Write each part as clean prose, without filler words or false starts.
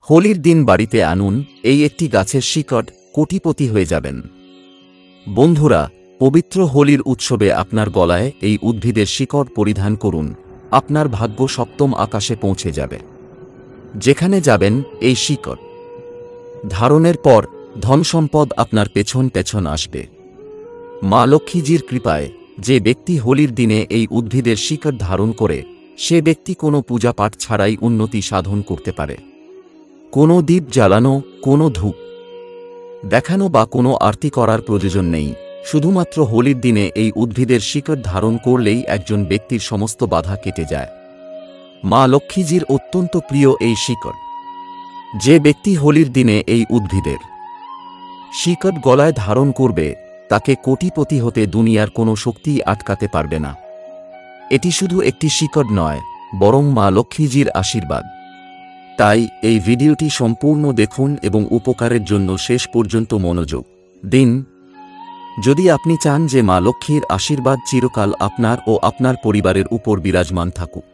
হোলির দিন বাড়িতে আনুন এই একটি গাছের শিকড়, কোটিপতি হয়ে যাবেন। বন্ধুরা, পবিত্র হোলির উৎসবে আপনার গলায় এই উদ্ভিদের শিকড় পরিধান করুন, আপনার ভাগ্য সপ্তম আকাশে পৌঁছে যাবে। যেখানে যাবেন এই শিকড় ধারণের পর ধনসম্পদ আপনার পেছন পেছন আসবে। মা লক্ষ্মীজির কৃপায় যে ব্যক্তি হোলির দিনে এই উদ্ভিদের শিকড় ধারণ করে, সে ব্যক্তি কোনো পূজা পাঠ ছাড়াই উন্নতি সাধন করতে পারে। কোনো দীপ জ্বালানো, কোনো ধূপ দেখানো বা কোনো আরতি করার প্রয়োজন নেই। শুধুমাত্র হোলির দিনে এই উদ্ভিদের শিকড় ধারণ করলেই একজন ব্যক্তির সমস্ত বাধা কেটে যায়। মা লক্ষ্মীজির অত্যন্ত প্রিয় এই শিকড়। যে ব্যক্তি হোলির দিনে এই উদ্ভিদের শিকড় গলায় ধারণ করবে, তাকে কোটিপতি হতে দুনিয়ার কোনো শক্তিই আটকাতে পারবে না। এটি শুধু একটি শিকড় নয়, বরং মা লক্ষ্মীজির আশীর্বাদ। তাই এই ভিডিওটি সম্পূর্ণ দেখুন এবং উপকারের জন্য শেষ পর্যন্ত মনোযোগ দিন। যদি আপনি চান যে মা লক্ষ্মীর আশীর্বাদ চিরকাল আপনার ও আপনার পরিবারের উপর বিরাজমান থাকুক,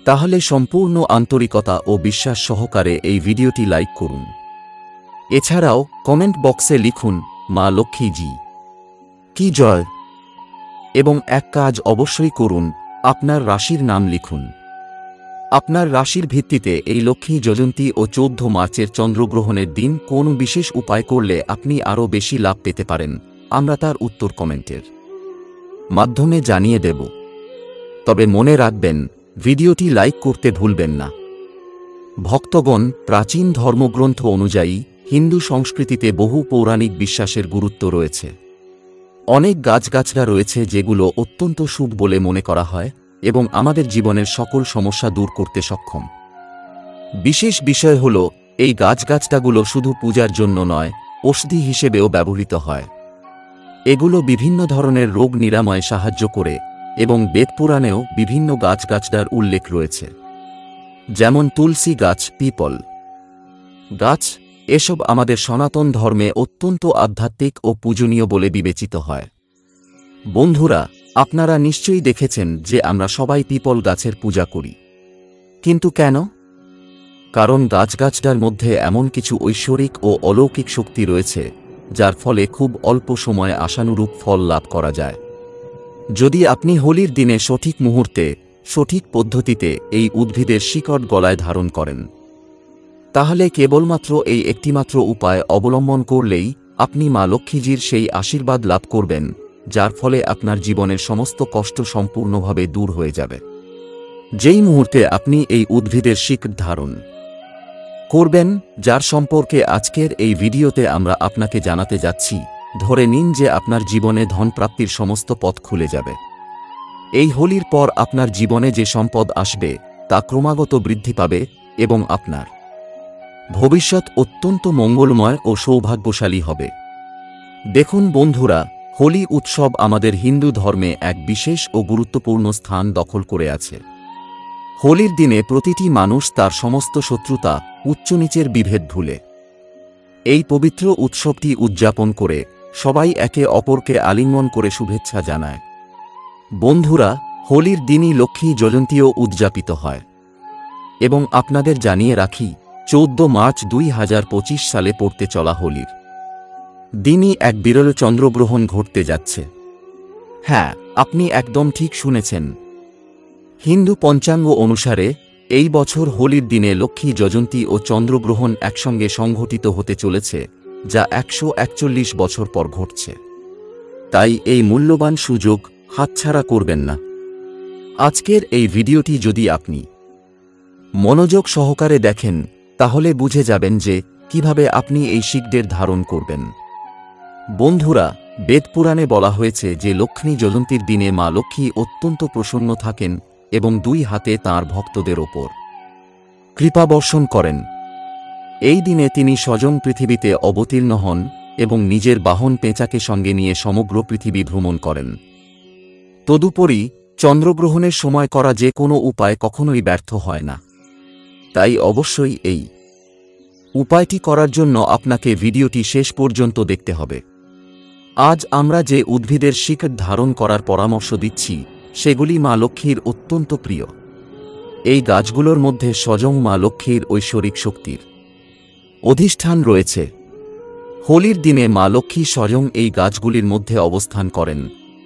তাহলে সম্পূর্ণ আন্তরিকতা ও বিশ্বাস সহকারে এই ভিডিওটি লাইক করুন। এছাড়াও কমেন্ট বক্সে লিখুন, মা লক্ষ্মীজি কি জয়। এবং এক কাজ অবশ্যই করুন, আপনার রাশির নাম লিখুন। আপনার রাশির ভিত্তিতে এই লক্ষ্মী জয়ন্তী ও 14 মার্চের চন্দ্রগ্রহণের দিন কোন বিশেষ উপায় করলে আপনি আরও বেশি লাভ পেতে পারেন, আমরা তার উত্তর কমেন্টের মাধ্যমে জানিয়ে দেব। তবে মনে রাখবেন, ভিডিওটি লাইক করতে ভুলবেন না। ভক্তগণ, প্রাচীন ধর্মগ্রন্থ অনুযায়ী হিন্দু সংস্কৃতিতে বহু পৌরাণিক বিশ্বাসের গুরুত্ব রয়েছে। অনেক গাছগাছরা রয়েছে যেগুলো অত্যন্ত শুভ বলে মনে করা হয় এবং আমাদের জীবনের সকল সমস্যা দূর করতে সক্ষম। বিশেষ বিষয় হল, এই গাছগাছটাগুলো শুধু পূজার জন্য নয়, ঔষধি হিসেবেও ব্যবহৃত হয়। এগুলো বিভিন্ন ধরনের রোগ নিরাময়ে সাহায্য করে এবং বেদপুরাণেও বিভিন্ন গাছগাছটার উল্লেখ রয়েছে, যেমন তুলসী গাছ, পিপল গাছ। এসব আমাদের সনাতন ধর্মে অত্যন্ত আধ্যাত্মিক ও পূজনীয় বলে বিবেচিত হয়। বন্ধুরা, আপনারা নিশ্চয়ই দেখেছেন যে আমরা সবাই পিপল গাছের পূজা করি। কিন্তু কেন? কারণ গাছগাছটার মধ্যে এমন কিছু ঐশ্বরিক ও অলৌকিক শক্তি রয়েছে, যার ফলে খুব অল্প সময়ে আশানুরূপ ফল লাভ করা যায়। যদি আপনি হোলির দিনে সঠিক মুহূর্তে, সঠিক পদ্ধতিতে এই উদ্ভিদের শিকড় গলায় ধারণ করেন, তাহলে কেবলমাত্র এই একটিমাত্র উপায় অবলম্বন করলেই আপনি মা লক্ষ্মীজির সেই আশীর্বাদ লাভ করবেন, যার ফলে আপনার জীবনের সমস্ত কষ্ট সম্পূর্ণভাবে দূর হয়ে যাবে। যেই মুহূর্তে আপনি এই উদ্ভিদের শিকড় ধারণ করবেন, যার সম্পর্কে আজকের এই ভিডিওতে আমরা আপনাকে জানাতে যাচ্ছি, ধরে নিন যে আপনার জীবনে ধনপ্রাপ্তির সমস্ত পথ খুলে যাবে। এই হোলির পর আপনার জীবনে যে সম্পদ আসবে, তা ক্রমাগত বৃদ্ধি পাবে এবং আপনার ভবিষ্যৎ অত্যন্ত মঙ্গলময় ও সৌভাগ্যশালী হবে। দেখুন বন্ধুরা, হোলি উৎসব আমাদের হিন্দু ধর্মে এক বিশেষ ও গুরুত্বপূর্ণ স্থান দখল করে আছে। হোলির দিনে প্রতিটি মানুষ তার সমস্ত শত্রুতা, উচ্চনীচের বিভেদ ভুলে এই পবিত্র উৎসবটি উদযাপন করে সবাই একে অপরকে আলিঙ্গন করে শুভেচ্ছা জানায়। বন্ধুরা, হোলির দিনই লক্ষ্মী জয়ন্তীও উদযাপিত হয়। এবং আপনাদের জানিয়ে রাখি, 14 মার্চ 2025 সালে পড়তে চলা হোলির দিনই এক বিরল চন্দ্রগ্রহণ ঘটতে যাচ্ছে। হ্যাঁ, আপনি একদম ঠিক শুনেছেন। হিন্দু পঞ্চাঙ্গ অনুসারে এই বছর হোলির দিনে লক্ষ্মী জয়ন্তী ও চন্দ্রগ্রহণ একসঙ্গে সংঘটিত হতে চলেছে, যা 141 বছর পর ঘটছে। তাই এই মূল্যবান সুযোগ হাতছাড়া করবেন না। আজকের এই ভিডিওটি যদি আপনি মনোযোগ সহকারে দেখেন, তাহলে বুঝে যাবেন যে কিভাবে আপনি এই শিকড়ের ধারণ করবেন। বন্ধুরা, বেদপুরাণে বলা হয়েছে যে লক্ষ্মী জয়ন্তীর দিনে মা লক্ষ্মী অত্যন্ত প্রসন্ন থাকেন এবং 2 হাতে তাঁর ভক্তদের ওপর কৃপা বর্ষণ করেন। এই দিনে তিনি স্বয়ং পৃথিবীতে অবতীর্ণ হন এবং নিজের বাহন পেঁচাকে সঙ্গে নিয়ে সমগ্র পৃথিবী ভ্রমণ করেন। তদুপরি চন্দ্রগ্রহণের সময় করা যে কোনো উপায় কখনোই ব্যর্থ হয় না। তাই অবশ্যই এই উপায়টি করার জন্য আপনাকে ভিডিওটি শেষ পর্যন্ত দেখতে হবে। আজ আমরা যে উদ্ভিদের শিকড় ধারণ করার পরামর্শ দিচ্ছি, সেগুলি মা লক্ষ্মীর অত্যন্ত প্রিয়। এই গাছগুলোর মধ্যে স্বয়ং মা লক্ষ্মীর ঐশ্বরিক শক্তির অধিষ্ঠান রয়েছে। হোলির দিনে মা লক্ষ্মী স্বয়ং এই গাছগুলির মধ্যে অবস্থান করেন,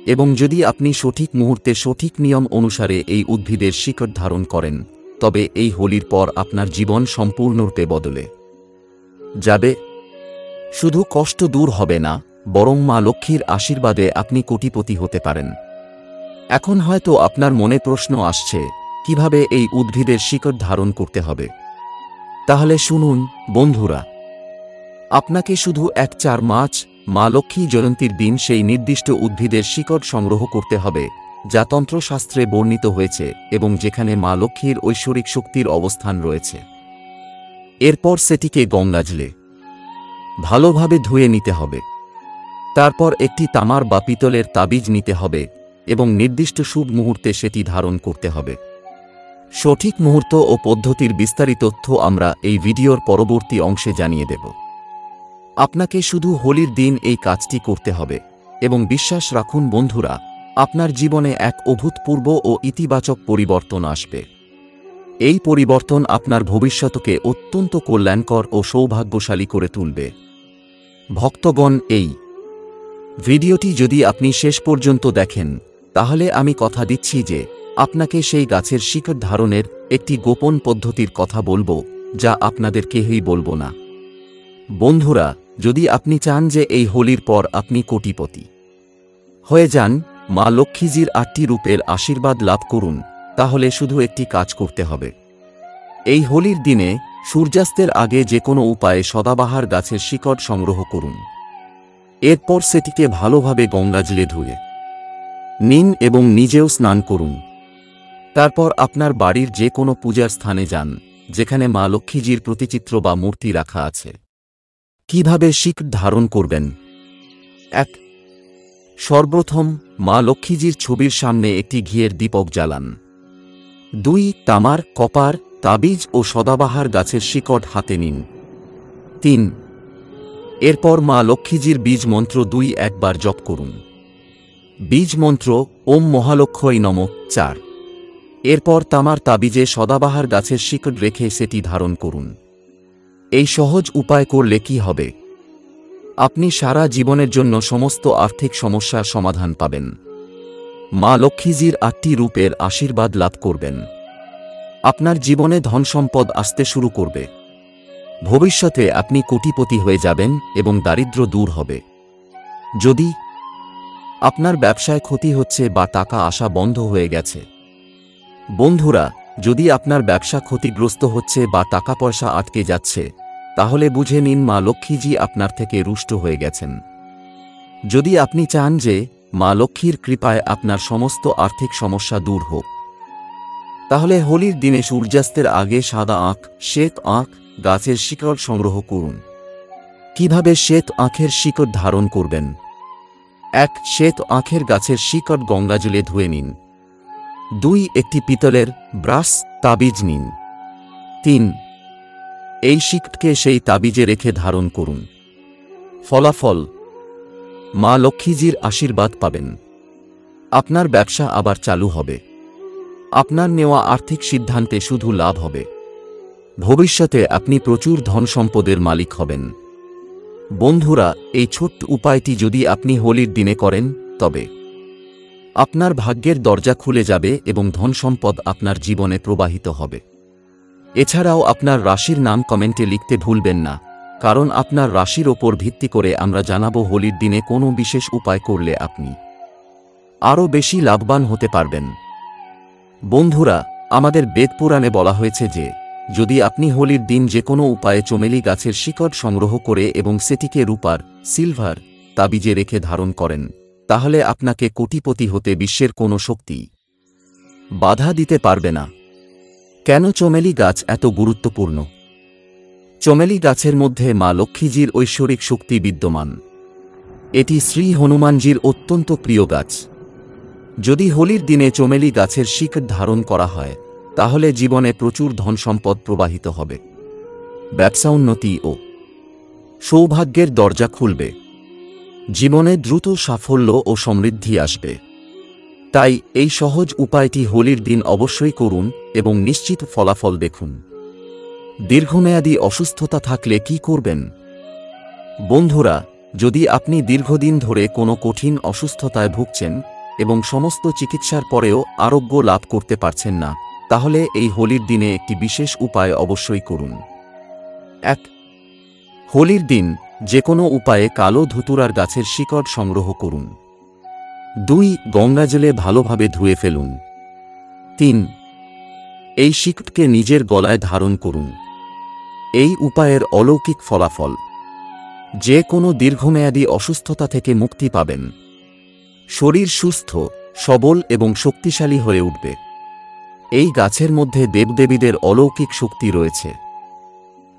এবং যদি আপনি সঠিক মুহূর্তে সঠিক নিয়ম অনুসারে এই উদ্ভিদের শিকড় ধারণ করেন, তবে এই হোলির পর আপনার জীবন সম্পূর্ণরূপে বদলে যাবে। শুধু কষ্ট দূর হবে না, বরং মা লক্ষ্মীর আশীর্বাদে আপনি কোটিপতি হতে পারেন। এখন হয়তো আপনার মনে প্রশ্ন আসছে, কিভাবে এই উদ্ভিদের শিকড় ধারণ করতে হবে? তাহলে শুনুন বন্ধুরা, আপনাকে শুধু 4 মার্চ মা লক্ষ্মী জয়ন্তীর দিন সেই নির্দিষ্ট উদ্ভিদের শিকড় সংগ্রহ করতে হবে যা তন্ত্রশাস্ত্রে বর্ণিত হয়েছে এবং যেখানে মা লক্ষ্মীর ঐশ্বরিক শক্তির অবস্থান রয়েছে। এরপর সেটিকে গঙ্গাজলে ভালোভাবে ধুয়ে নিতে হবে। তারপর একটি তামার বা পিতলের তাবিজ নিতে হবে এবং নির্দিষ্ট শুভ মুহূর্তে সেটি ধারণ করতে হবে। সঠিক মুহূর্ত ও পদ্ধতির বিস্তারিত তথ্য আমরা এই ভিডিওর পরবর্তী অংশে জানিয়ে দেব। আপনাকে শুধু হোলির দিন এই কাজটি করতে হবে এবং বিশ্বাস রাখুন বন্ধুরা, আপনার জীবনে এক অভূতপূর্ব ও ইতিবাচক পরিবর্তন আসবে। এই পরিবর্তন আপনার ভবিষ্যৎকে অত্যন্ত কল্যাণকর ও সৌভাগ্যশালী করে তুলবে। ভক্তগণ, এই ভিডিওটি যদি আপনি শেষ পর্যন্ত দেখেন, তাহলে আমি কথা দিচ্ছি যে আপনাকে সেই গাছের শিকড় ধারণের একটি গোপন পদ্ধতির কথা বলবো, যা আপনাদের কেউই বলবো না। বন্ধুরা, যদি আপনি চান যে এই হোলির পর আপনি কোটিপতি হয়ে যান, মা লক্ষ্মীজির 8টি রূপের আশীর্বাদ লাভ করুন, তাহলে শুধু একটি কাজ করতে হবে। এই হোলির দিনে সূর্যাস্তের আগে যে কোনো উপায়ে সদাবাহার গাছের শিকড় সংগ্রহ করুন। এরপর সেটিকে ভালোভাবে গঙ্গাজলে ধুয়ে নিন এবং নিজেও স্নান করুন। তারপর আপনার বাড়ির যে কোনো পূজার স্থানে যান যেখানে মা লক্ষ্মীজির প্রতিচিত্র বা মূর্তি রাখা আছে। কিভাবে শিকড় ধারণ করবেন? 1. সর্বপ্রথম মা লক্ষ্মীজির ছবির সামনে একটি ঘিয়ের দীপক জ্বালান। 2. তামার, কপার, তাবিজ ও সদাবাহার গাছের শিকড় হাতে নিন। 3. এরপর মা লক্ষ্মীজির বীজ মন্ত্র 2 বার জপ করুন। বীজ মন্ত্র ওম মহালক্ষ্মী নমঃ 4। এরপর তামার তাবিজে সদাবাহার গাছের শিকড় রেখে সেটি ধারণ করুন। এই সহজ উপায় করলে কি হবে? আপনি সারা জীবনের জন্য সমস্ত আর্থিক সমস্যার সমাধান পাবেন। মা লক্ষ্মীজির 8টি রূপের আশীর্বাদ লাভ করবেন। আপনার জীবনে ধনসম্পদ আসতে শুরু করবে। ভবিষ্যতে আপনি কোটিপতি হয়ে যাবেন এবং দারিদ্র্য দূর হবে। যদি আপনার ব্যবসায় ক্ষতি হচ্ছে বা টাকা আসা বন্ধ হয়ে গেছে, বন্ধুরা, যদি আপনার ব্যবসা ক্ষতিগ্রস্ত হচ্ছে বা টাকা পয়সা আটকে যাচ্ছে, তাহলে বুঝে নিন মা লক্ষ্মীজি আপনার থেকে রুষ্ট হয়ে গেছেন। যদি আপনি চান যে মা লক্ষ্মীর কৃপায় আপনার সমস্ত আর্থিক সমস্যা দূর হোক, তাহলে হোলির দিনে সূর্যাস্তের আগে সাদা আখ, শ্বেত আখ গাছের শিকড় সংগ্রহ করুন। কিভাবে শ্বেত আখের শিকড় ধারণ করবেন? 1. শ্বেত আখের গাছের শিকড় গঙ্গাজলে ধুয়ে নিন। 2. একটি পিতলের ব্রাশ তাবিজ নিন। 3. এই শিকড়কে সেই তাবিজে রেখে ধারণ করুন। ফলাফল: মা লক্ষ্মীজির আশীর্বাদ পাবেন। আপনার ব্যবসা আবার চালু হবে। আপনার নেওয়া আর্থিক সিদ্ধান্তে শুধু লাভ হবে। ভবিষ্যতে আপনি প্রচুর ধন সম্পদের মালিক হবেন। বন্ধুরা, এই ছোট্ট উপায়টি যদি আপনি হোলির দিনে করেন, তবে আপনার ভাগ্যের দরজা খুলে যাবে এবং ধন সম্পদ আপনার জীবনে প্রবাহিত হবে। এছাড়াও আপনার রাশির নাম কমেন্টে লিখতে ভুলবেন না, কারণ আপনার রাশির ওপর ভিত্তি করে আমরা জানাবো হোলির দিনে কোনো বিশেষ উপায় করলে আপনি আরও বেশি লাভবান হতে পারবেন। বন্ধুরা, আমাদের বেদ পুরাণে বলা হয়েছে যে যদি আপনি হোলির দিন যে কোনো উপায়ে চমেলি গাছের শিকড় সংগ্রহ করে এবং সেটিকে রূপার, সিলভার তাবিজে রেখে ধারণ করেন, তাহলে আপনাকে কোটিপতি হতে বিশ্বের কোনো শক্তি বাধা দিতে পারবে না। কেন চমেলি গাছ এত গুরুত্বপূর্ণ? চমেলি গাছের মধ্যে মা লক্ষ্মীজির ঐশ্বরিক শক্তি বিদ্যমান। এটি শ্রী হনুমানজির অত্যন্ত প্রিয় গাছ। যদি হোলির দিনে চমেলি গাছের শিকড় ধারণ করা হয়, তাহলে জীবনে প্রচুর ধন সম্পদ প্রবাহিত হবে। ব্যবসা উন্নতি ও সৌভাগ্যের দরজা খুলবে। জীবনে দ্রুত সাফল্য ও সমৃদ্ধি আসবে। তাই এই সহজ উপায়টি হোলির দিন অবশ্যই করুন এবং নিশ্চিত ফলাফল দেখুন। দীর্ঘমেয়াদী অসুস্থতা থাকলে কি করবেন? বন্ধুরা, যদি আপনি দীর্ঘদিন ধরে কোনো কঠিন অসুস্থতায় ভুগছেন এবং সমস্ত চিকিৎসার পরেও আরোগ্য লাভ করতে পারছেন না, তাহলে এই হোলির দিনে একটি বিশেষ উপায় অবশ্যই করুন। 1. হোলির দিন যে কোনো উপায়ে কালো ধুতুরার গাছের শিকড় সংগ্রহ করুন। 2. গঙ্গাজলে ভালোভাবে ধুয়ে ফেলুন। 3. এই শিকড়কে নিজের গলায় ধারণ করুন। এই উপায়ের অলৌকিক ফলাফল, যে কোনো দীর্ঘমেয়াদী অসুস্থতা থেকে মুক্তি পাবেন। শরীর সুস্থ, সবল এবং শক্তিশালী হয়ে উঠবে। এই গাছের মধ্যে দেবদেবীদের অলৌকিক শক্তি রয়েছে।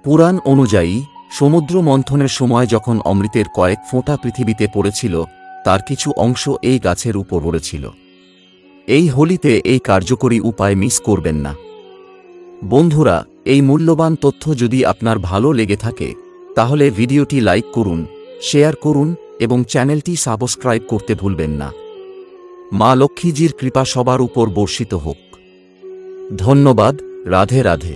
পুরাণ অনুযায়ী সমুদ্র মন্থনের সময় যখন অমৃতের কয়েক ফোঁটা পৃথিবীতে পড়েছিল, তার কিছু অংশ এই গাছের উপর পড়েছিল। এই হোলিতে এই কার্যকরী উপায় মিস করবেন না। বন্ধুরা, এই মূল্যবান তথ্য যদি আপনার ভালো লেগে থাকে, তাহলে ভিডিওটি লাইক করুন, শেয়ার করুন এবং চ্যানেলটি সাবস্ক্রাইব করতে ভুলবেন না। মা লক্ষ্মীজির কৃপা সবার উপর বর্ষিত হোক। ধন্যবাদ। রাধে রাধে।